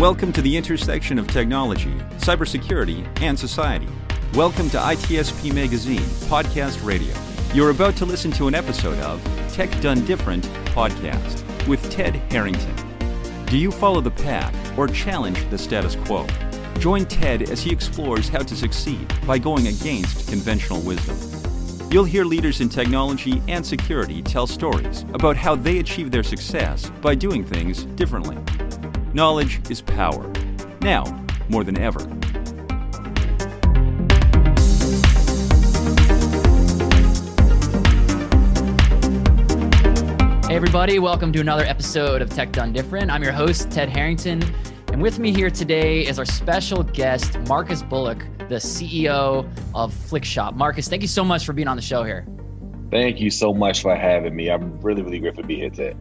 Welcome to the intersection of technology, cybersecurity, and society. Welcome to ITSP Magazine Podcast Radio. You're about to listen to an episode of Tech Done Different podcast with Ted Harrington. Do you follow the pack or challenge the status quo? Join Ted as he explores how to succeed by going against conventional wisdom. You'll hear leaders in technology and security tell stories about how they achieve their success by doing things differently. Knowledge is power. Now, more than ever. Hey everybody, welcome to another episode of Tech Done Different. I'm your host, Ted Harrington, and with me here today is our special guest, Marcus Bullock, the CEO of Flickshop. Marcus, thank you so much for being on the show here. Thank you so much for having me. I'm really grateful to be here today.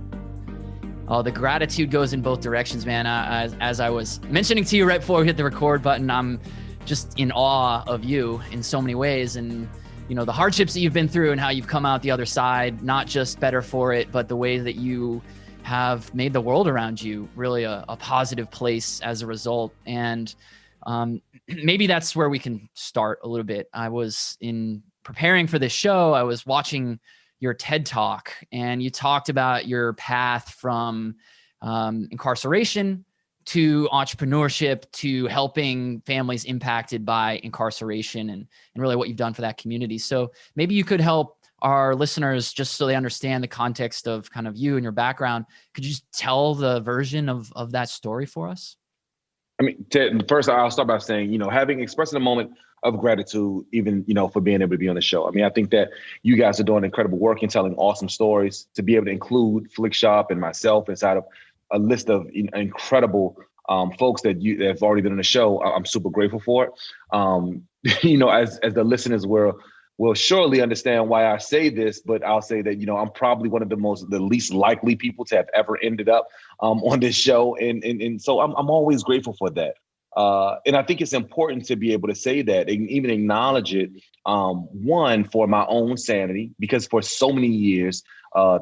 Oh, the gratitude goes in both directions, man. As I was mentioning to you right before we hit the record button, I'm just in awe of you in so many ways. And, you know, the hardships that you've been through and how you've come out the other side, not just better for it, but the way that you have made the world around you really a positive place as a result. And maybe that's where we can start a little bit. I was preparing for this show, I was watching your TED Talk, and you talked about your path from incarceration to entrepreneurship to helping families impacted by incarceration and really what you've done for that community. So maybe you could help our listeners just so they understand the context of kind of you and your background. Could you just tell the version of that story for us? I mean, Ted, first I'll start by saying, having expressed a moment of gratitude, even, for being able to be on the show. I mean, I think that you guys are doing incredible work and telling awesome stories. To be able to include Flickshop and myself inside of a list of incredible folks that have already been on the show, I'm super grateful for it. As the listeners will surely understand why I say this, but I'll say that, I'm probably one of the least likely people to have ever ended up on this show. And so I'm always grateful for that. And I think it's important to be able to say that and even acknowledge it, one, for my own sanity, because for so many years,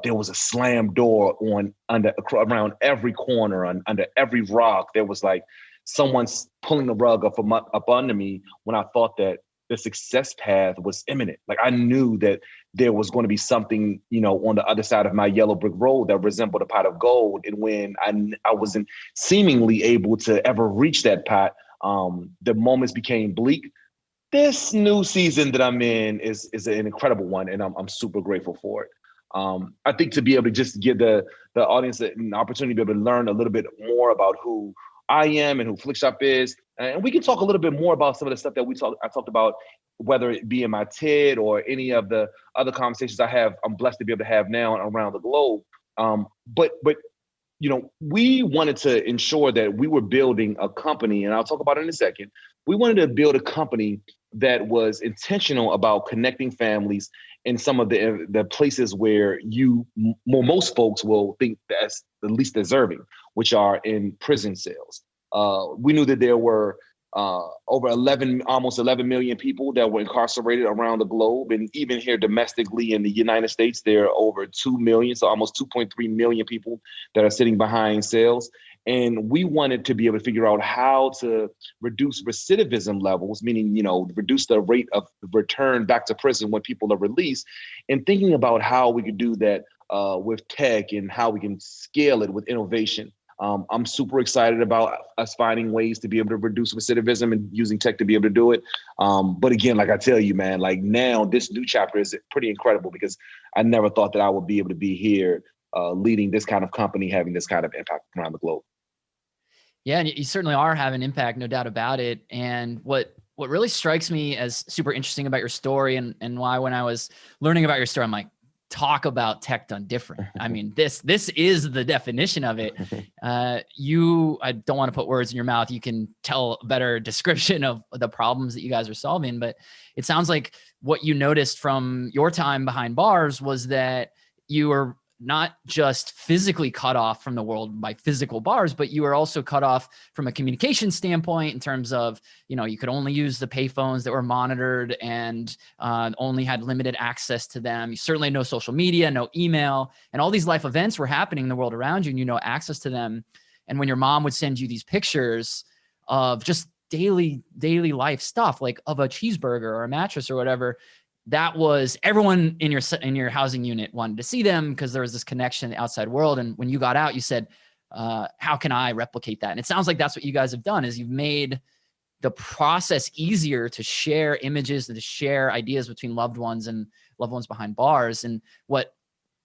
there was a slam door around every corner, under every rock. There was like someone's pulling the rug up under me when I thought that the success path was imminent. Like I knew that there was going to be something, on the other side of my yellow brick road that resembled a pot of gold. And when I wasn't seemingly able to ever reach that pot, the moments became bleak. This new season that I'm in is an incredible one, and I'm super grateful for it. I think to be able to just give the audience an opportunity to be able to learn a little bit more about who I am and who Flickshop is. And we can talk a little bit more about some of the stuff that I talked about, whether it be in my TED or any of the other conversations I'm blessed to be able to have now around the globe. But we wanted to ensure that we were building a company, and I'll talk about it in a second. We wanted to build a company that was intentional about connecting families in some of the places where most folks will think that's the least deserving, which are in prison cells. We knew that there were almost 11 million people that were incarcerated around the globe. And even here domestically in the United States, there are over 2 million, so almost 2.3 million people that are sitting behind cells. And we wanted to be able to figure out how to reduce recidivism levels, meaning, reduce the rate of return back to prison when people are released, and thinking about how we could do that with tech and how we can scale it with innovation. I'm super excited about us finding ways to be able to reduce recidivism and using tech to be able to do it. But again, like I tell you, man, like now this new chapter is pretty incredible because I never thought that I would be able to be here leading this kind of company, having this kind of impact around the globe. Yeah, and you certainly are having impact, no doubt about it. And what really strikes me as super interesting about your story and why when I was learning about your story, I'm like, talk about tech done different. I mean, this is the definition of it. I don't want to put words in your mouth. You can tell a better description of the problems that you guys are solving, but it sounds like what you noticed from your time behind bars was that you were not just physically cut off from the world by physical bars, but you were also cut off from a communication standpoint in terms of, you could only use the payphones that were monitored and only had limited access to them. You certainly had no social media, no email, and all these life events were happening in the world around you and access to them. And when your mom would send you these pictures of just daily life stuff, like of a cheeseburger or a mattress or whatever, that was everyone in your housing unit wanted to see them because there was this connection to the outside world. And when you got out, you said, how can I replicate that? And it sounds like that's what you guys have done, is you've made the process easier to share images and to share ideas between loved ones and loved ones behind bars. And what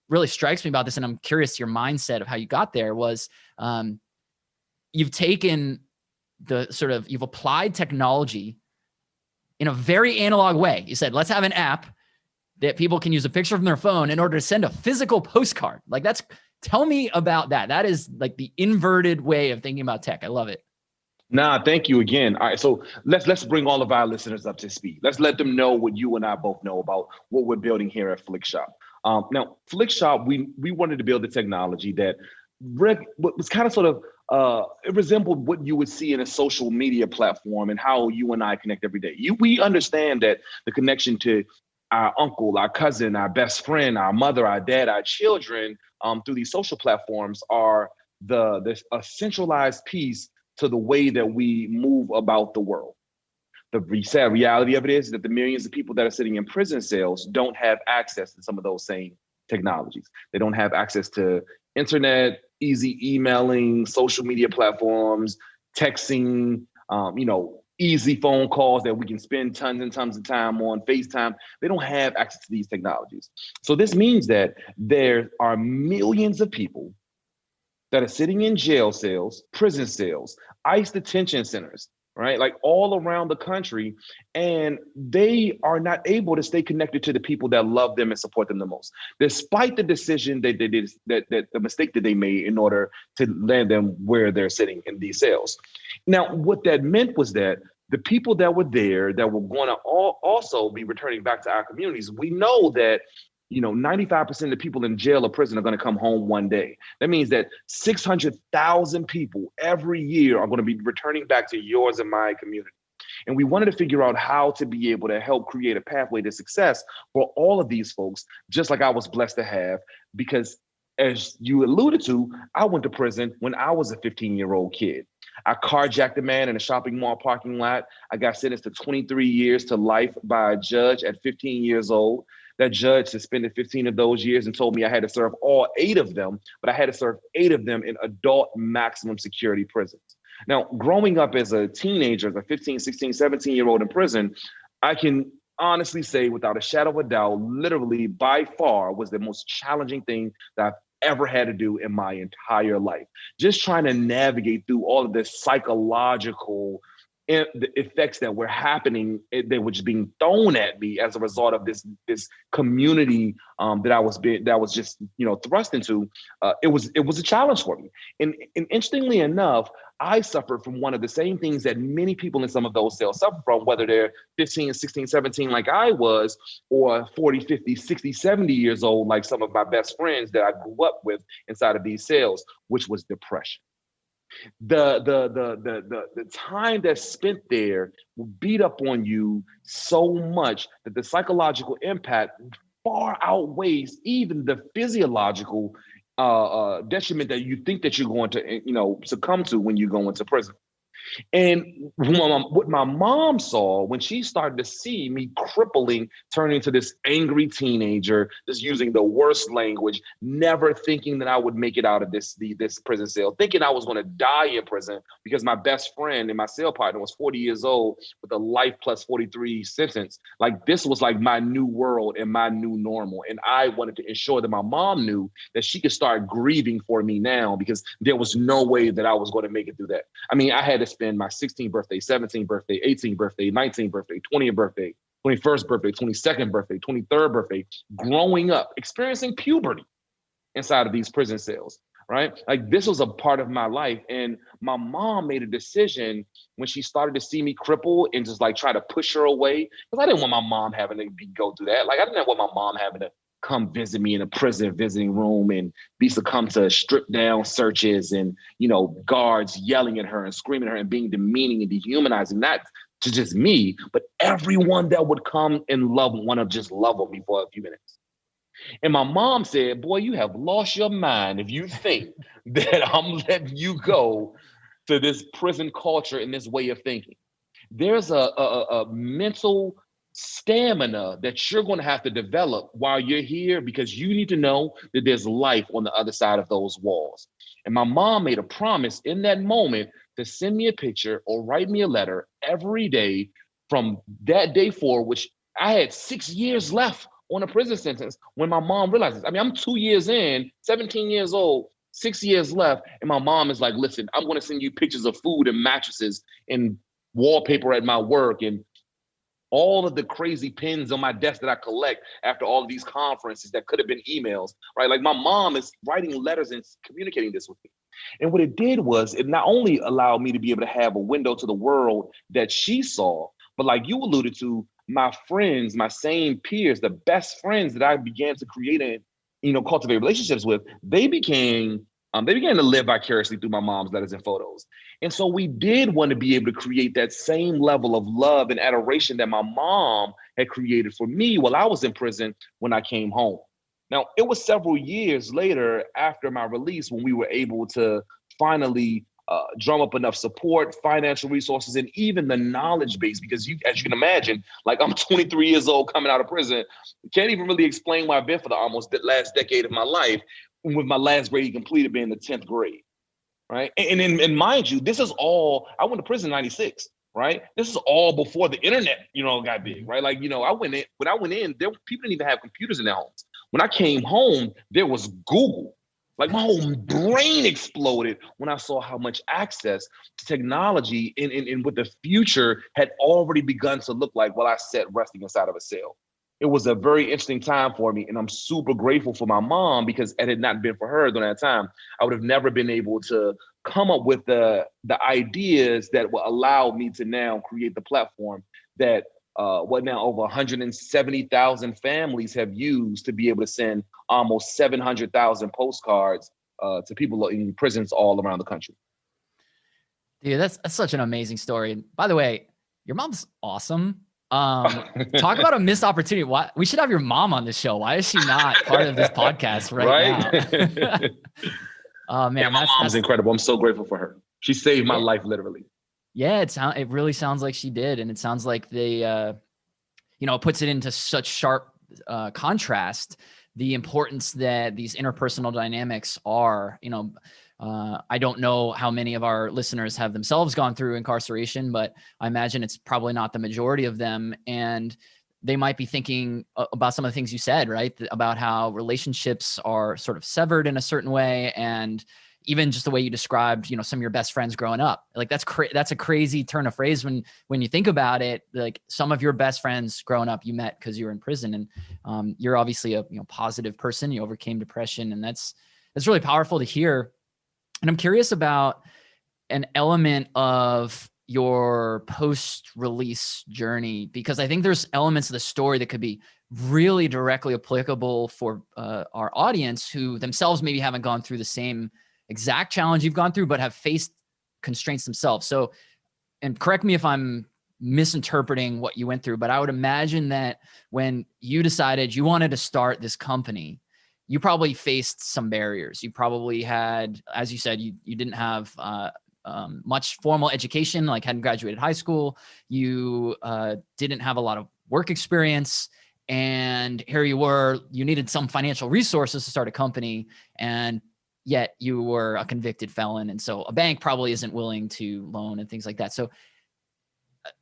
really strikes me about this, and I'm curious your mindset of how you got there, was you've taken you've applied technology in a very analog way. You said, let's have an app that people can use a picture from their phone in order to send a physical postcard. Like, tell me about that. That is like the inverted way of thinking about tech. I love it. Nah, thank you again. All right, so let's bring all of our listeners up to speed. Let's let them know what you and I both know about what we're building here at Flickshop. Now, Flickshop, we wanted to build a technology that was kind of sort of it resembled what you would see in a social media platform and how you and I connect every day. We understand that the connection to our uncle, our cousin, our best friend, our mother, our dad, our children through these social platforms are a centralized piece to the way that we move about the world. The sad reality of it is that the millions of people that are sitting in prison cells don't have access to some of those same technologies. They don't have access to internet, easy emailing, social media platforms, texting, easy phone calls that we can spend tons and tons of time on, FaceTime. They don't have access to these technologies. So this means that there are millions of people that are sitting in jail cells, prison cells, ICE detention centers, right? Like all around the country, and they are not able to stay connected to the people that love them and support them the most, despite the decision that they did, that the mistake that they made in order to land them where they're sitting in these cells. Now, what that meant was that the people that were there that were going to also be returning back to our communities, we know that 95% of the people in jail or prison are going to come home one day. That means that 600,000 people every year are going to be returning back to yours and my community. And we wanted to figure out how to be able to help create a pathway to success for all of these folks, just like I was blessed to have, because as you alluded to, I went to prison when I was a 15-year-old kid. I carjacked a man in a shopping mall parking lot. I got sentenced to 23 years to life by a judge at 15 years old. That judge suspended 15 of those years and told me I had to serve all 8 of them, but I had to serve 8 of them in adult maximum security prisons. Now, growing up as a teenager, as a 15, 16, 17-year-old in prison, I can honestly say without a shadow of a doubt, literally by far was the most challenging thing that I've ever had to do in my entire life. Just trying to navigate through all of this psychological the effects that were happening, that were just being thrown at me as a result of this community that I was just thrust into. It was a challenge for me, and interestingly enough, I suffered from one of the same things that many people in some of those cells suffer from, whether they're 15, 16, 17 like I was, or 40, 50, 60, 70 years old like some of my best friends that I grew up with inside of these cells, which was depression. The time that's spent there will beat up on you so much that the psychological impact far outweighs even the physiological detriment that you think that you're going to succumb to when you go into prison. And what my mom saw when she started to see me crippling, turning into this angry teenager, just using the worst language, never thinking that I would make it out of this prison cell, thinking I was going to die in prison because my best friend and my cell partner was 40 years old with a life plus 43 sentence. Like, this was like my new world and my new normal. And I wanted to ensure that my mom knew that she could start grieving for me now, because there was no way that I was going to make it through that. I mean, I had to spend my 16th birthday, 17th birthday, 18th birthday, 19th birthday, 20th birthday, 21st birthday, 22nd birthday, 23rd birthday, growing up, experiencing puberty inside of these prison cells, right? Like, this was a part of my life. And my mom made a decision when she started to see me cripple and just like try to push her away, because I didn't want my mom having to go through that. Like, I didn't want my mom having to come visit me in a prison visiting room and be succumb to stripped down searches and, guards yelling at her and screaming at her and being demeaning and dehumanizing, not to just me, but everyone that would come and want to just love on me for a few minutes. And my mom said, boy, you have lost your mind if you think that I'm letting you go to this prison culture and this way of thinking. There's a mental stamina that you're going to have to develop while you're here, because you need to know that there's life on the other side of those walls. And my mom made a promise in that moment to send me a picture or write me a letter every day from that day forward, which I had 6 years left on a prison sentence when my mom realized this. I mean, I'm 2 years in, 17 years old, 6 years left. And my mom is like, listen, I'm going to send you pictures of food and mattresses and wallpaper at my work and all of the crazy pins on my desk that I collect after all of these conferences that could have been emails, right? Like my mom is writing letters and communicating this with me. And what it did was it not only allowed me to be able to have a window to the world that she saw, but like you alluded to, my friends, my same peers, the best friends that I began to create and, cultivate relationships with, they began to live vicariously through my mom's letters and photos. And so we did want to be able to create that same level of love and adoration that my mom had created for me while I was in prison when I came home. Now, it was several years later after my release when we were able to finally drum up enough support, financial resources, and even the knowledge base, because as you can imagine, like I'm 23 years old coming out of prison, can't even really explain where I've been for the almost last decade of my life, with my last grade completed being the 10th grade, right? And mind you, this is all, I went to prison in 96, right? This is all before the internet, got big, right? Like, when I went in, people didn't even have computers in their homes. When I came home, there was Google. Like my whole brain exploded when I saw how much access to technology and what the future had already begun to look like while I sat resting inside of a cell. It was a very interesting time for me, and I'm super grateful for my mom, because it had not been for her during that time, I would have never been able to come up with the ideas that will allow me to now create the platform that now over 170,000 families have used to be able to send almost 700,000 postcards to people in prisons all around the country. Dude, that's such an amazing story. And by the way, your mom's awesome. Talk about a missed opportunity. Why we should have your mom on this show? Why is she not part of this podcast right now? Oh man, my mom's incredible. I'm so grateful for her. She saved my life, literally. Yeah, it really sounds like she did, and it sounds like they, it puts it into such sharp contrast, the importance that these interpersonal dynamics are. I don't know how many of our listeners have themselves gone through incarceration, but I imagine it's probably not the majority of them. And they might be thinking about some of the things you said, right? About how relationships are sort of severed in a certain way. And even just the way you described, some of your best friends growing up, like that's a crazy turn of phrase when you think about it. Like some of your best friends growing up, you met because you were in prison, and you're obviously a positive person. You overcame depression, and that's really powerful to hear. And I'm curious about an element of your post-release journey, because I think there's elements of the story that could be really directly applicable for our audience who themselves maybe haven't gone through the same exact challenge you've gone through, but have faced constraints themselves. So, and correct me if I'm misinterpreting what you went through, but I would imagine that when you decided you wanted to start this company, you probably faced some barriers. You probably had, as you said, you didn't have much formal education, like hadn't graduated high school. You didn't have a lot of work experience. And here you were, you needed some financial resources to start a company, and yet you were a convicted felon. And so a bank probably isn't willing to loan and things like that. So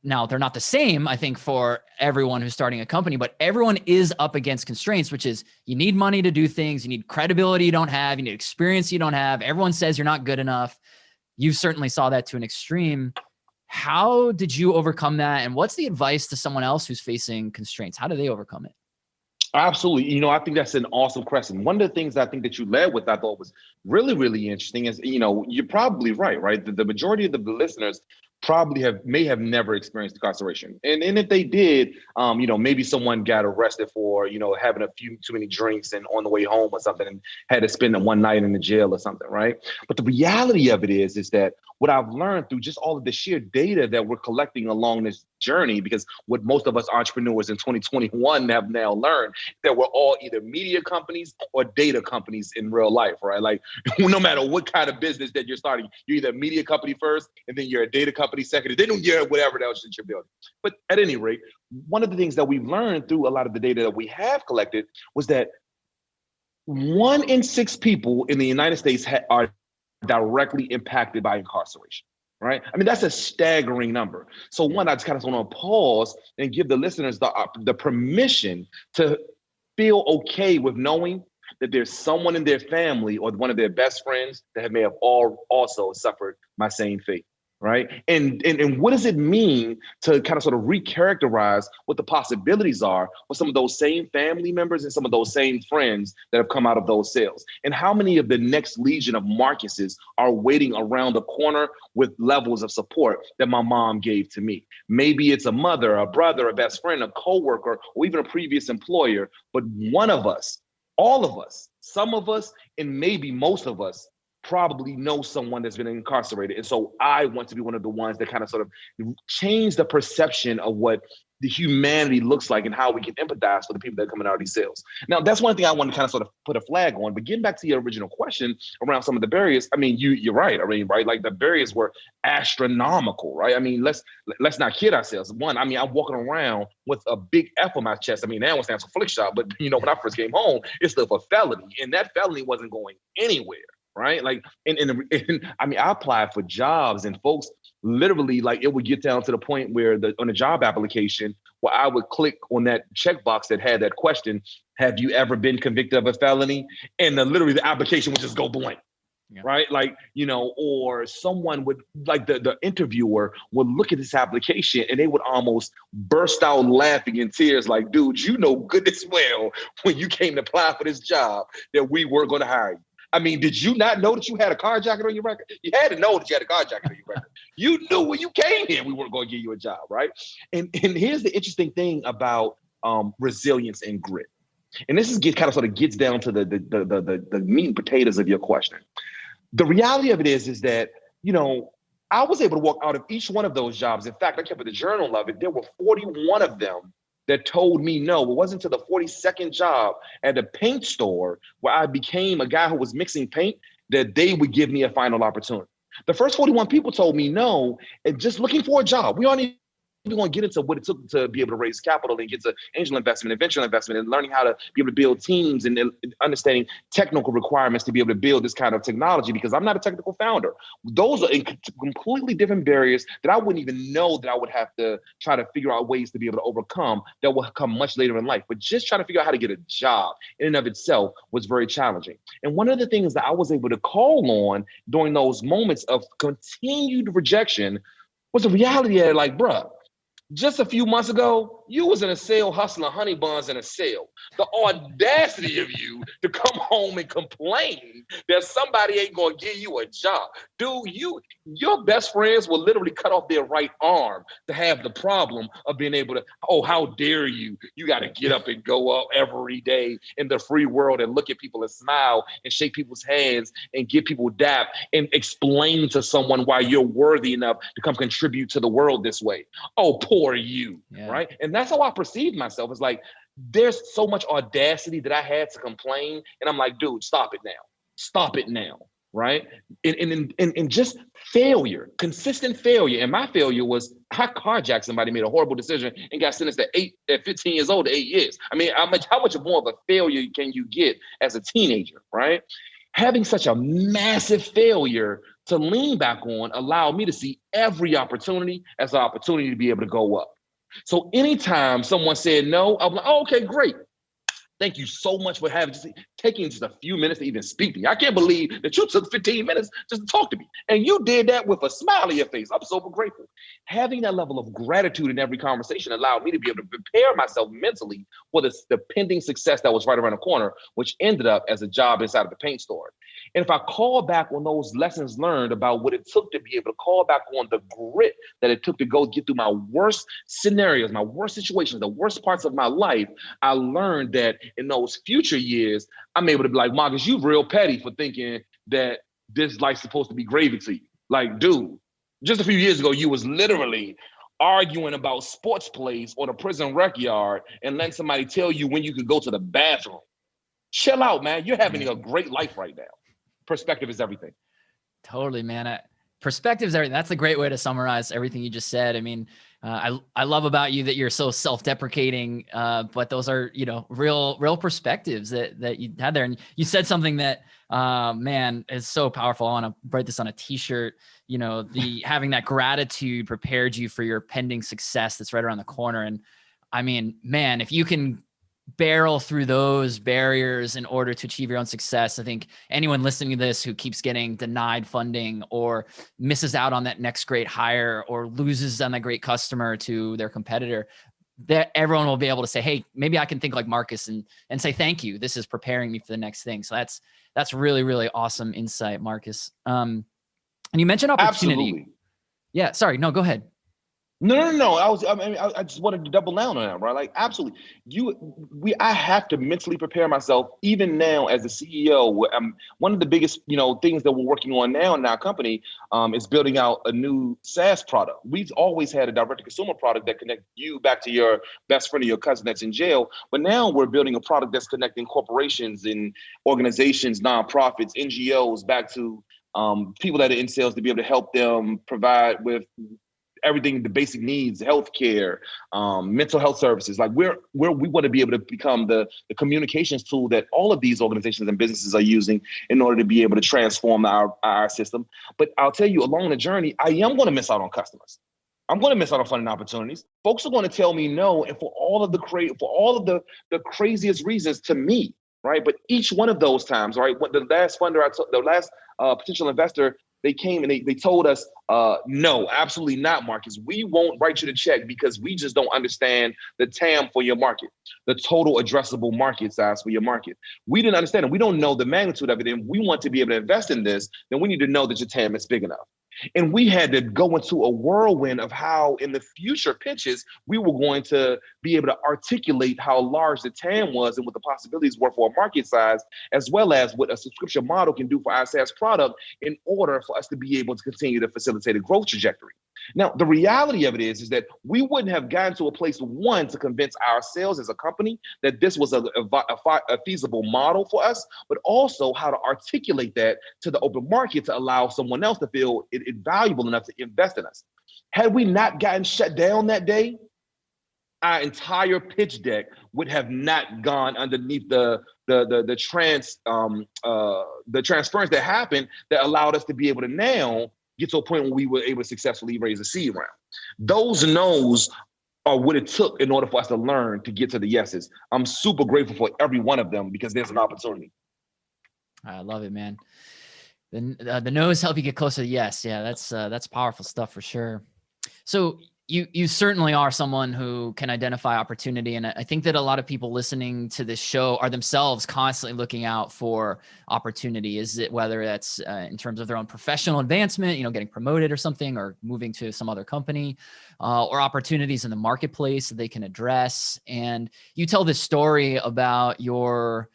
now they're not the same, I think, for everyone who's starting a company, but everyone is up against constraints, which is you need money to do things. You need credibility you don't have. You need experience you don't have. Everyone says you're not good enough. You certainly saw that to an extreme. How did you overcome that? And what's the advice to someone else who's facing constraints? How do they overcome it? Absolutely. I think that's an awesome question. One of the things I think that you led with, I thought was really, really interesting is, you're probably right? The majority of the listeners probably may have never experienced incarceration. And if they did, maybe someone got arrested for, having a few too many drinks and on the way home or something and had to spend one night in the jail or something, right? But the reality of it is that what I've learned through just all of the sheer data that we're collecting along this journey, because what most of us entrepreneurs in 2021 have now learned, that we're all either media companies or data companies in real life, right? Like no matter what kind of business that you're starting, you're either a media company first, and then you're a data company second, and then you're whatever else that you're building. But at any rate, one of the things that we've learned through a lot of the data that we have collected was that 1 in 6 people in the United States are directly impacted by incarceration, right? I mean, that's a staggering number. So one, I just kind of want to pause and give the listeners the permission to feel okay with knowing that there's someone in their family or one of their best friends that may have also suffered my same fate. Right. And what does it mean to kind of sort of recharacterize what the possibilities are for some of those same family members and some of those same friends that have come out of those cells? And how many of the next legion of Marcuses are waiting around the corner with levels of support that my mom gave to me? Maybe it's a mother, a brother, a best friend, a coworker, or even a previous employer. But one of us, all of us, some of us, and maybe most of us probably know someone that's been incarcerated. And so I want to be one of the ones that kind of sort of change the perception of what the humanity looks like and how we can empathize for the people that are coming out of these cells. Now, that's one thing I want to kind of sort of put a flag on. But getting back to your original question around some of the barriers, I mean, you're right. I mean, right, like the barriers were astronomical, right? I mean, let's not kid ourselves. One, I mean, I'm walking around with a big F on my chest. I mean, that one stands for flick shot, but you know, when I first came home, it stood for felony, and that felony wasn't going anywhere. Right. Like, and I mean, I applied for jobs, and folks literally, like, it would get down to the point where on a job application, where I would click on that checkbox that had that question, have you ever been convicted of a felony? And literally the application would just go blank. Yeah. Right. Like, you know, or someone would, like the interviewer would look at this application and they would almost burst out laughing in tears, like, dude, you know good as well when you came to apply for this job that we weren't going to hire you. I mean, did you not know that you had a carjacker on your record? You had to know that you had a carjacker on your record. You knew when you came here, we weren't going to give you a job, right? And here's the interesting thing about resilience and grit. And this kind of sort of gets down to the meat and potatoes of your question. The reality of it is that, you know, I was able to walk out of each one of those jobs. In fact, I kept the journal of it. There were 41 of them that told me no. It wasn't until the 42nd job at the paint store where I became a guy who was mixing paint that they would give me a final opportunity. The first 41 people told me no, and just looking for a job. We aren't even going to get into what it took to be able to raise capital and get to angel investment and venture investment and learning how to be able to build teams and understanding technical requirements to be able to build this kind of technology, because I'm not a technical founder. Those are completely different barriers that I wouldn't even know that I would have to try to figure out ways to be able to overcome that will come much later in life. But just trying to figure out how to get a job in and of itself was very challenging. And one of the things that I was able to call on during those moments of continued rejection was the reality that, like, bruh, just a few months ago, you was in a sale hustling honey buns in a sale. The audacity of you to come home and complain that somebody ain't gonna give you a job. Dude, your best friends will literally cut off their right arm to have the problem of being able to, oh, how dare you? You gotta get up and go up every day in the free world and look at people and smile and shake people's hands and give people dap and explain to someone why you're worthy enough to come contribute to the world this way. Oh, poor you, right? And that's how I perceived myself. It's like, there's so much audacity that I had to complain. And I'm like, dude, stop it now. Stop it now, right? And just failure, consistent failure. And my failure was I carjacked somebody, made a horrible decision, and got sentenced at 15 years old to 8 years. I mean, how much more of a failure can you get as a teenager, right? Having such a massive failure to lean back on allowed me to see every opportunity as an opportunity to be able to go up. So anytime someone said no, I'm like, oh, okay, great. Thank you so much for taking just a few minutes to even speak to me. I can't believe that you took 15 minutes just to talk to me. And you did that with a smile on your face. I'm so grateful. Having that level of gratitude in every conversation allowed me to be able to prepare myself mentally for the pending success that was right around the corner, which ended up as a job inside of the paint store. And if I call back on those lessons learned about what it took to be able to call back on the grit that it took to go get through my worst scenarios, my worst situations, the worst parts of my life, I learned that in those future years, I'm able to be like, Marcus, you real petty for thinking that this life's supposed to be gravy to you. Like, dude, just a few years ago, you was literally arguing about sports plays on a prison rec yard and letting somebody tell you when you could go to the bathroom. Chill out, man. You're having a great life right now. Perspective is everything. Totally, man. Perspective is everything. That's a great way to summarize everything you just said. I mean, I love about you that you're so self-deprecating, but those are, real perspectives that you had there. And you said something that, man, is so powerful. I want to write this on a t-shirt. Having that gratitude prepared you for your pending success that's right around the corner. And I mean, man, if you can barrel through those barriers in order to achieve your own success, I think anyone listening to this who keeps getting denied funding or misses out on that next great hire or loses on that great customer to their competitor, that everyone will be able to say, hey, maybe I can think like Marcus and say, thank you. This is preparing me for the next thing. So that's really, really awesome insight, Marcus. And you mentioned opportunity. Absolutely. Yeah. Sorry. No, go ahead. No. I just wanted to double down on that, right? Like, absolutely. I have to mentally prepare myself, even now as the CEO. One of the biggest, things that we're working on now in our company is building out a new SaaS product. We've always had a direct-to-consumer product that connects you back to your best friend or your cousin that's in jail. But now we're building a product that's connecting corporations and organizations, nonprofits, NGOs, back to people that are in sales to be able to help them provide with everything, the basic needs, healthcare, mental health services. Like we want to be able to become the communications tool that all of these organizations and businesses are using in order to be able to transform our system. But I'll tell you, along the journey, I am going to miss out on customers. I'm going to miss out on funding opportunities. Folks are going to tell me no, and for all of the craziest reasons to me, right? But each one of those times, right? What the last funder the last potential investor, they came and they told us, no, absolutely not, Marcus. We won't write you the check because we just don't understand the TAM for your market, the total addressable market size for your market. We didn't understand it. We don't know the magnitude of it. And we want to be able to invest in this, then we need to know that your TAM is big enough. And we had to go into a whirlwind of how in the future pitches, we were going to be able to articulate how large the TAM was and what the possibilities were for a market size, as well as what a subscription model can do for our SaaS product in order for us to be able to continue to facilitate a growth trajectory. Now, the reality of it is that we wouldn't have gotten to a place, one, to convince ourselves as a company that this was a feasible model for us, but also how to articulate that to the open market to allow someone else to feel it valuable enough to invest in us. Had we not gotten shut down that day, our entire pitch deck would have not gone underneath the transference that happened that allowed us to be able to now get to a point where we were able to successfully raise a seed round. Those no's are what it took in order for us to learn to get to the yeses. I'm super grateful for every one of them because there's an opportunity. I love it, man. The no's help you get closer to yes. Yeah, that's powerful stuff for sure. So you certainly are someone who can identify opportunity. And I think that a lot of people listening to this show are themselves constantly looking out for opportunity. Is it whether that's in terms of their own professional advancement, getting promoted or something, or moving to some other company, or opportunities in the marketplace that they can address. And you tell this story about your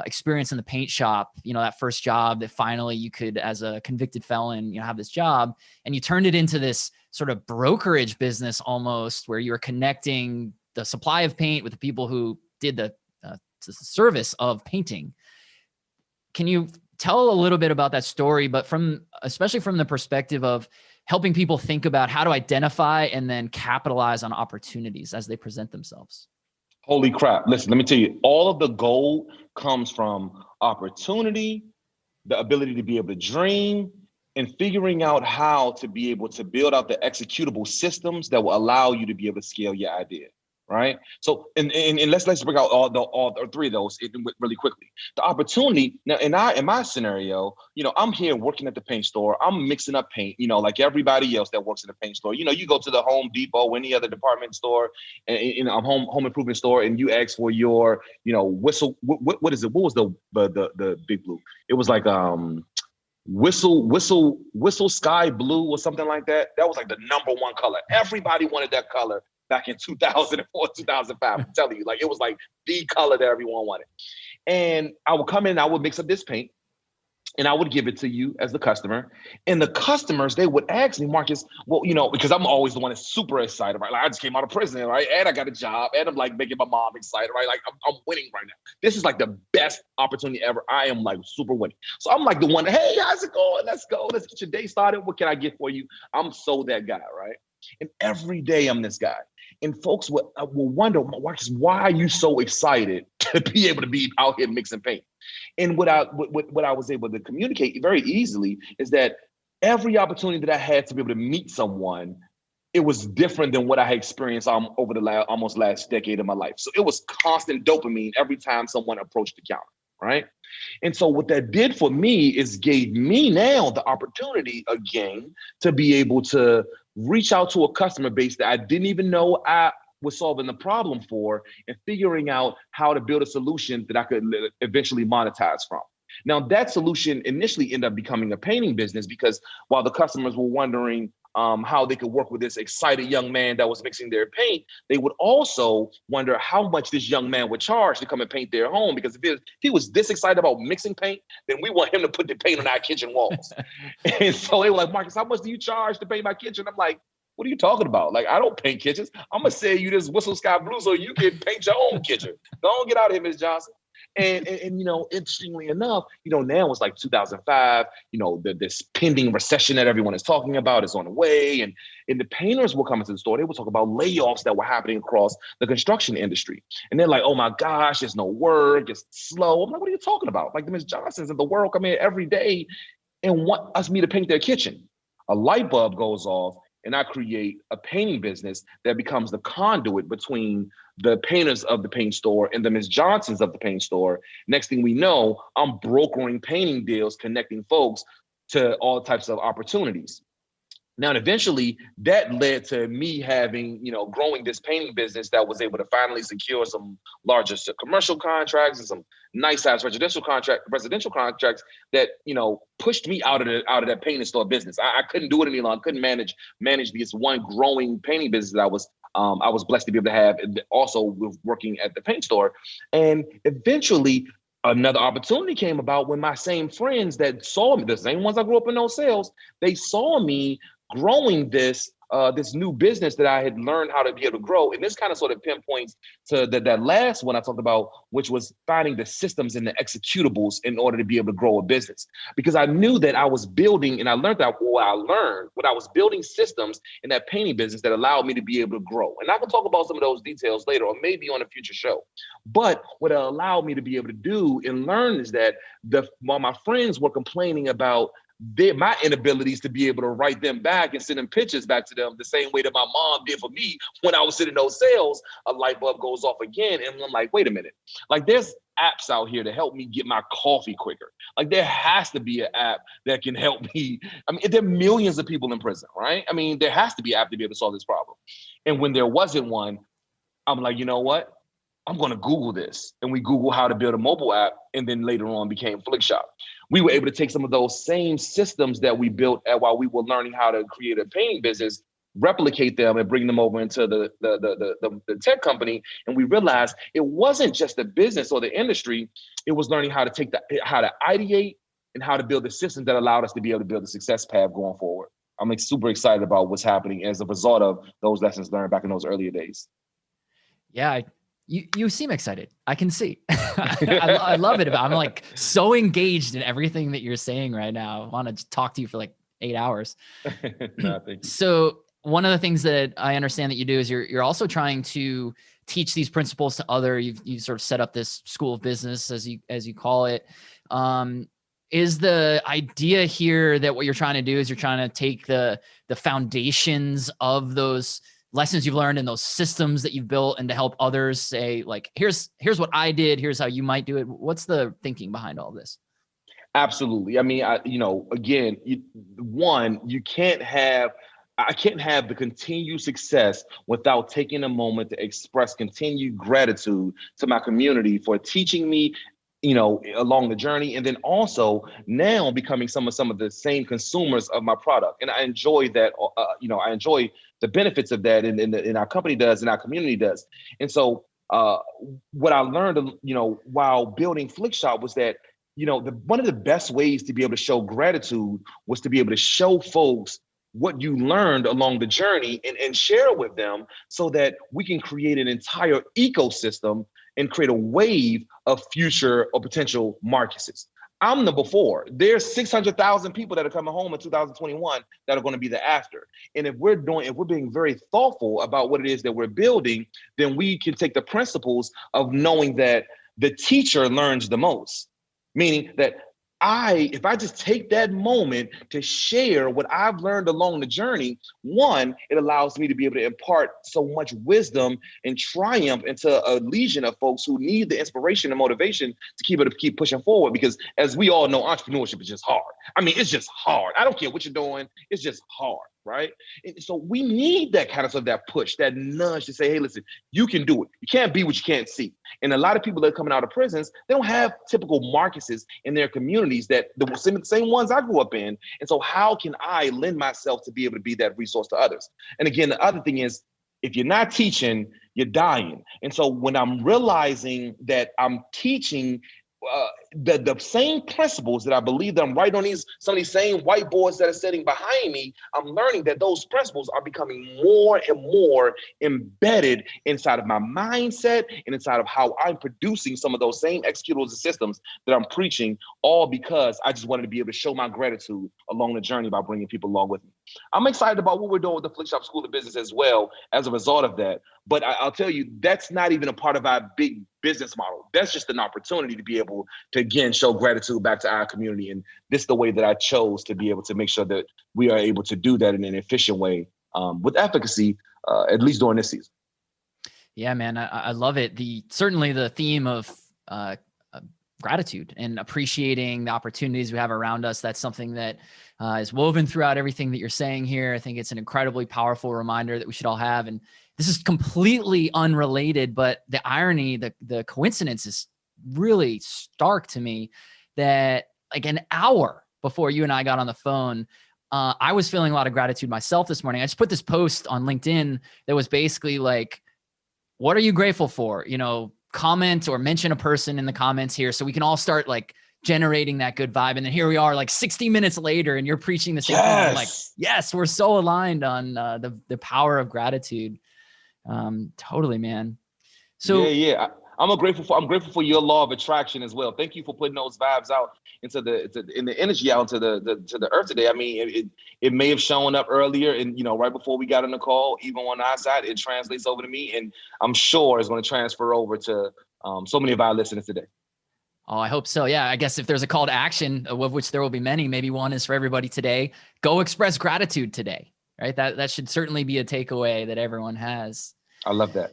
experience in the paint shop, that first job that finally you could, as a convicted felon, have this job, and you turned it into this sort of brokerage business almost, where you were connecting the supply of paint with the people who did the service of painting. Can you tell a little bit about that story, but especially from the perspective of helping people think about how to identify and then capitalize on opportunities as they present themselves? Holy crap. Listen, let me tell you, all of the gold comes from opportunity, the ability to be able to dream, and figuring out how to be able to build out the executable systems that will allow you to be able to scale your idea, right? So, and let's bring out all three of those really quickly. The opportunity, now in my scenario, I'm here working at the paint store. I'm mixing up paint, like everybody else that works in the paint store. You go to the Home Depot or any other department store, and home improvement store, and you ask for your, whistle. What is it? What was the big blue? It was like whistle sky blue or something like that. That was like the number one color. Everybody wanted that color back in 2004, 2005. I'm telling you, like, it was like the color that everyone wanted. And I would come in, I would mix up this paint. and I would give it to you as the customer. And the customers, they would ask me, Marcus, well, because I'm always the one that's super excited, right? Like I just came out of prison, right? And I got a job, and I'm like making my mom excited, right? Like I'm winning right now. This is like the best opportunity ever. I am like super winning. So I'm like the one, hey, how's it going? Let's go. Let's get your day started. What can I get for you? I'm so that guy, right? And every day I'm this guy. And folks will wonder, Marcus, why are you so excited to be able to be out here mixing paint? And what I was able to communicate very easily is that every opportunity that I had to be able to meet someone, it was different than what I had experienced over the almost last decade of my life. So it was constant dopamine every time someone approached the counter, right? And so what that did for me is gave me now the opportunity again to be able to reach out to a customer base that I didn't even know I was solving the problem for, and figuring out how to build a solution that I could eventually monetize from. Now, that solution initially ended up becoming a painting business, because while the customers were wondering how they could work with this excited young man that was mixing their paint, they would also wonder how much this young man would charge to come and paint their home. Because if he was this excited about mixing paint, then we want him to put the paint on our kitchen walls. And so they were like, Marcus, how much do you charge to paint my kitchen? I'm like, what are you talking about? Like, I don't paint kitchens. I'm going to sell you this Whistle Sky Blue so you can paint your own kitchen. Don't get out of here, Ms. Johnson. And interestingly enough, now it's like 2005, this pending recession that everyone is talking about is on the way. And the painters will come into the store. They will talk about layoffs that were happening across the construction industry. And they're like, oh my gosh, there's no work. It's slow. I'm like, what are you talking about? Like the Ms. Johnsons of the world come in every day and want me to paint their kitchen. A light bulb goes off, and I create a painting business that becomes the conduit between the painters of the paint store and the Ms. Johnsons of the paint store. Next thing we know, I'm brokering painting deals, connecting folks to all types of opportunities. Now, and eventually that led to me having, growing this painting business that was able to finally secure some larger commercial contracts and some nice size residential contracts that, pushed me out of that painting store business. I couldn't do it any longer. I couldn't manage this one growing painting business that I was blessed to be able to have, and also with working at the paint store. And eventually another opportunity came about when my same friends that saw me, the same ones I grew up in those sales, they saw me growing this new business that I had learned how to be able to grow. And this kind of sort of pinpoints to that last one I talked about, which was finding the systems and the executables in order to be able to grow a business. Because I knew that I was building, and I learned that what I was building systems in that painting business that allowed me to be able to grow. And I can talk about some of those details later, or maybe on a future show. But what it allowed me to be able to do and learn is that while my friends were complaining about my inabilities to be able to write them back and send them pictures back to them the same way that my mom did for me when I was sitting in those sales, a light bulb goes off again. And I'm like, wait a minute. Like, there's apps out here to help me get my coffee quicker. Like, there has to be an app that can help me. I mean, there are millions of people in prison, right? I mean, there has to be an app to be able to solve this problem. And when there wasn't one, I'm like, you know what? I'm going to Google this. And we Google how to build a mobile app, and then later on became Flickshop. We were able to take some of those same systems that we built while we were learning how to create a painting business, replicate them and bring them over into the tech company. And we realized it wasn't just the business or the industry. It was learning how to how to ideate and how to build the systems that allowed us to be able to build a success path going forward. I'm super excited about what's happening as a result of those lessons learned back in those earlier days. Yeah, you seem excited. I can see. I love it. I'm like so engaged in everything that you're saying right now. I want to talk to you for like 8 hours. No, thank you. So one of the things that I understand that you do is you're also trying to teach these principles to you've sort of set up this school of business, as you call it. Is the idea here that what you're trying to do is you're trying to take the foundations of those lessons you've learned and those systems that you've built, and to help others say, like, here's what I did, here's how you might do it? What's the thinking behind all this? Absolutely. I mean, again, I can't have the continued success without taking a moment to express continued gratitude to my community for teaching me, along the journey, and then also now becoming some of the same consumers of my product. And I enjoy that. I enjoy the benefits of that, and our company does, and our community does. And so what I learned, while building Flickshop was that one of the best ways to be able to show gratitude was to be able to show folks what you learned along the journey and share it with them so that we can create an entire ecosystem and create a wave of future or potential Marcuses. I'm number 4. There's 600,000 people that are coming home in 2021 that are going to be the after. And if we're being very thoughtful about what it is that we're building, then we can take the principles of knowing that the teacher learns the most. Meaning that if I just take that moment to share what I've learned along the journey, one, it allows me to be able to impart so much wisdom and triumph into a legion of folks who need the inspiration and motivation to keep pushing forward. Because as we all know, entrepreneurship is just hard. I mean, it's just hard. I don't care what you're doing. It's just hard. Right. And so we need that kind of stuff, that push, that nudge to say, hey, listen, you can do it. You can't be what you can't see. And a lot of people that are coming out of prisons, they don't have typical Marcuses in their communities that the same ones I grew up in. And so how can I lend myself to be able to be that resource to others? And again, the other thing is, if you're not teaching, you're dying. And so when I'm realizing that I'm teaching the same principles that I believe that I'm writing on some of these same whiteboards that are sitting behind me, I'm learning that those principles are becoming more and more embedded inside of my mindset and inside of how I'm producing some of those same executables and systems that I'm preaching, all because I just wanted to be able to show my gratitude along the journey by bringing people along with me. I'm excited about what we're doing with the Flick Shop School of Business as well as a result of that. But I'll tell you, that's not even a part of our big business model. That's just an opportunity to be able to, again, show gratitude back to our community. And this is the way that I chose to be able to make sure that we are able to do that in an efficient way with efficacy, at least during this season. Yeah, man, I love it. Certainly the theme of gratitude and appreciating the opportunities we have around us. That's something that is woven throughout everything that you're saying here. I think it's an incredibly powerful reminder that we should all have. And this is completely unrelated, but the irony, the coincidence is really stark to me that like an hour before you and I got on the phone, I was feeling a lot of gratitude myself this morning. I just put this post on LinkedIn that was basically like, what are you grateful for? Comment or mention a person in the comments here so we can all start like generating that good vibe. And then here we are like 60 minutes later and you're preaching the same thing. I'm like, yes, we're so aligned on the power of gratitude. Totally, man. So yeah. I'm grateful for your law of attraction as well. Thank you for putting those vibes out into the energy out into the earth today. I mean, it may have shown up earlier and right before we got on the call, even on our side, it translates over to me, and I'm sure it's going to transfer over to so many of our listeners today. Oh, I hope so. Yeah, I guess if there's a call to action, of which there will be many, maybe one is for everybody today. Go express gratitude today, right? That should certainly be a takeaway that everyone has. I love that.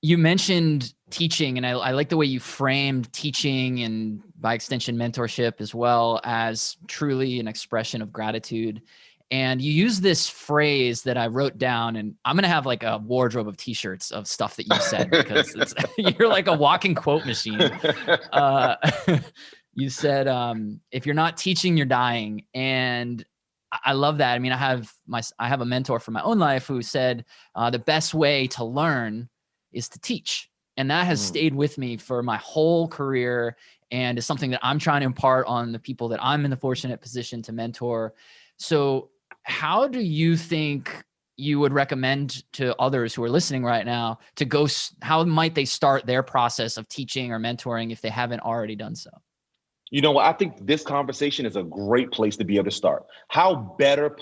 You mentioned teaching, and I like the way you framed teaching and by extension mentorship as well as truly an expression of gratitude. And you use this phrase that I wrote down, and I'm going to have like a wardrobe of t-shirts of stuff that you said because you're like a walking quote machine. You said, if you're not teaching, you're dying. And I love that. I mean, I have a mentor from my own life who said the best way to learn is to teach. And that has stayed with me for my whole career and is something that I'm trying to impart on the people that I'm in the fortunate position to mentor. So how do you think you would recommend to others who are listening right now to go, how might they start their process of teaching or mentoring if they haven't already done so? You know what? I think this conversation is a great place to be able to start. What better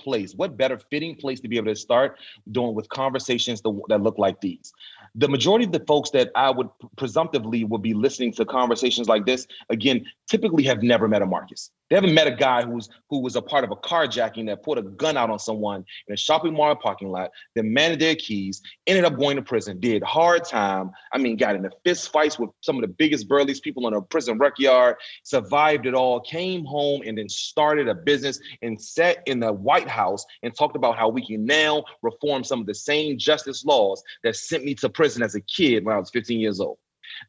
fitting place to be able to start doing with conversations that look like these? The majority of the folks that I would presumptively would be listening to conversations like this, again, typically have never met a Marcus. They haven't met a guy who was a part of a carjacking that put a gun out on someone in a shopping mall parking lot, then managed their keys, ended up going to prison, did hard time. I mean, got into fist fights with some of the biggest, burliest people in a prison rec yard, survived it all, came home, and then started a business and sat in the White House and talked about how we can now reform some of the same justice laws that sent me to prison as a kid when I was 15 years old.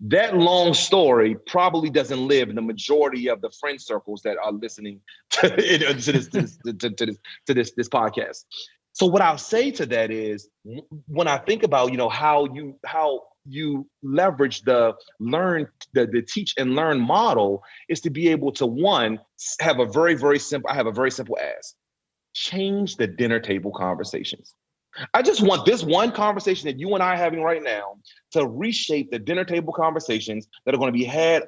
That long story probably doesn't live in the majority of the friend circles that are listening to this podcast. So what I'll say to that is, when I think about how you leverage the teach and learn model is to be able to, one, have a very simple ask. Change the dinner table conversations. I just want this one conversation that you and I are having right now to reshape the dinner table conversations that are going to be had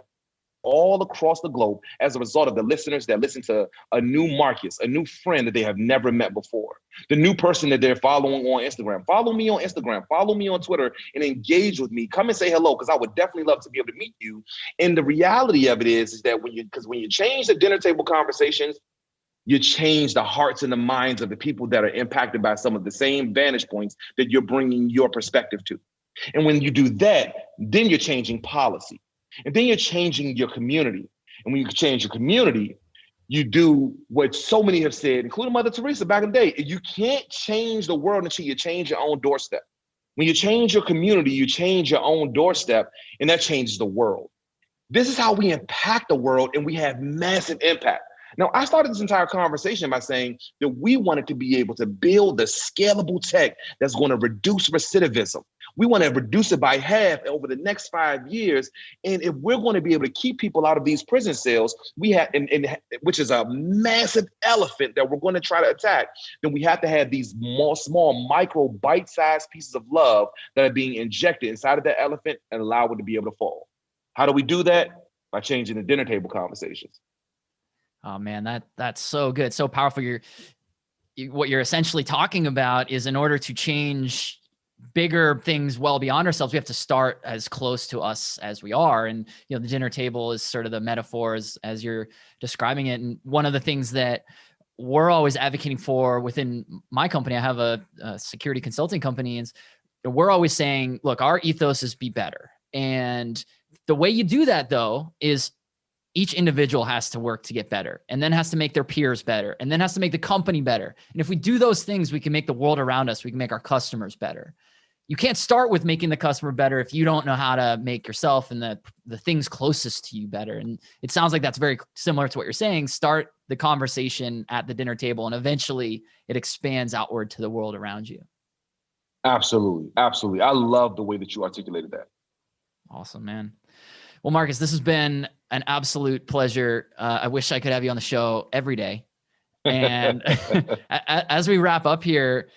all across the globe as a result of the listeners that listen to a new Marcus, a new friend that they have never met before, the new person that they're following on Instagram. Follow me on Instagram, follow me on Twitter, and engage with me. Come and say hello, because I would definitely love to be able to meet you. And the reality of it is that when you change the dinner table conversations, you change the hearts and the minds of the people that are impacted by some of the same vantage points that you're bringing your perspective to. And when you do that, then you're changing policy. And then you're changing your community. And when you change your community, you do what so many have said, including Mother Teresa back in the day. You can't change the world until you change your own doorstep. When you change your community, you change your own doorstep, and that changes the world. This is how we impact the world, and we have massive impact. Now, I started this entire conversation by saying that we wanted to be able to build the scalable tech that's going to reduce recidivism. We want to reduce it by half over the next 5 years. And if we're going to be able to keep people out of these prison cells, we have, which is a massive elephant that we're going to try to attack, then we have to have these more small, micro, bite-sized pieces of love that are being injected inside of that elephant and allow it to be able to fall. How do we do that? By changing the dinner table conversations. Oh man, that's so good, so powerful. What you're essentially talking about is, in order to change bigger things well beyond ourselves, we have to start as close to us as we are. And the dinner table is sort of the metaphor as you're describing it. And one of the things that we're always advocating for within my company, I have a security consulting company, and we're always saying, look, our ethos is be better. And the way you do that, though, is each individual has to work to get better, and then has to make their peers better, and then has to make the company better. And if we do those things, we can make the world around us, we can make our customers better. You can't start with making the customer better if you don't know how to make yourself and the things closest to you better. And it sounds like that's very similar to what you're saying. Start the conversation at the dinner table, and eventually it expands outward to the world around you. Absolutely. Absolutely. I love the way that you articulated that. Awesome, man. Well, Marcus, this has been an absolute pleasure. I wish I could have you on the show every day. And as we wrap up here,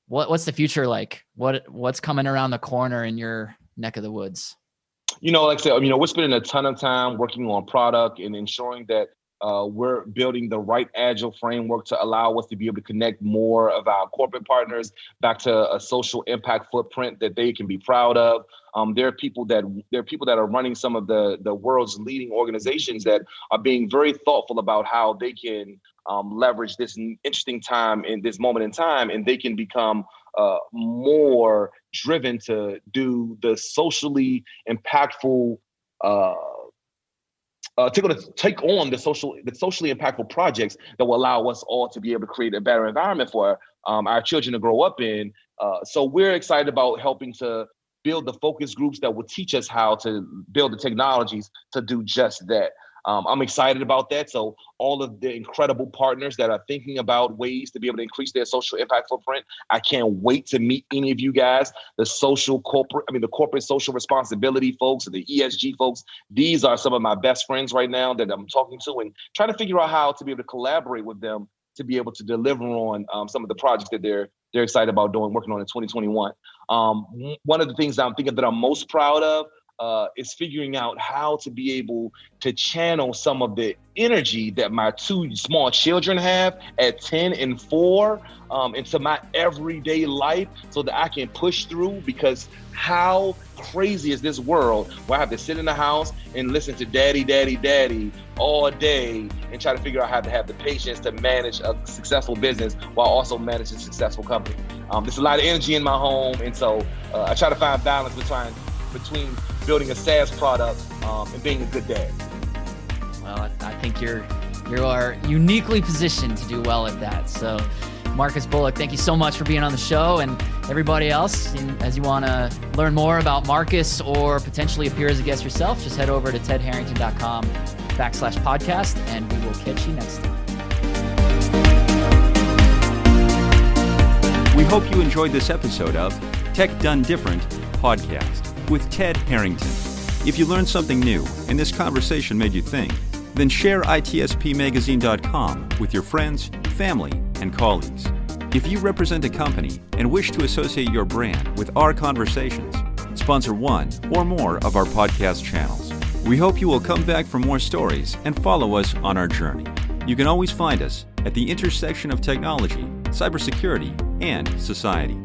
what's the future like? What's coming around the corner in your neck of the woods? Like I said, we're spending a ton of time working on product and ensuring that we're building the right agile framework to allow us to be able to connect more of our corporate partners back to a social impact footprint that they can be proud of. There are people that are running some of the world's leading organizations that are being very thoughtful about how they can leverage this interesting time in this moment in time, and they can become more driven to do the socially impactful take on the socially impactful projects that will allow us all to be able to create a better environment for our children to grow up in. So we're excited about helping to build the focus groups that will teach us how to build the technologies to do just that. I'm excited about that. So all of the incredible partners that are thinking about ways to be able to increase their social impact footprint, I can't wait to meet any of you guys. The corporate social responsibility folks, the ESG folks. These are some of my best friends right now that I'm talking to, and trying to figure out how to be able to collaborate with them to be able to deliver on some of the projects that they're excited about working on in 2021. One of the things I'm thinking that I'm most proud of is figuring out how to be able to channel some of the energy that my two small children have at 10 and 4 into my everyday life, so that I can push through. Because how crazy is this world where I have to sit in the house and listen to daddy, daddy, daddy all day and try to figure out how to have the patience to manage a successful business while also managing a successful company. There's a lot of energy in my home, and so I try to find balance between building a SaaS product and being a good dad. Well, I think you are uniquely positioned to do well at that. So, Marcus Bullock, thank you so much for being on the show. And everybody else, as you want to learn more about Marcus or potentially appear as a guest yourself, just head over to tedharrington.com/podcast, and we will catch you next time. We hope you enjoyed this episode of Tech Done Different podcast with Ted Harrington. If you learned something new and this conversation made you think, then share itspmagazine.com with your friends, family, and colleagues. If you represent a company and wish to associate your brand with our conversations, sponsor one or more of our podcast channels. We hope you will come back for more stories and follow us on our journey. You can always find us at the intersection of technology, cybersecurity, and society.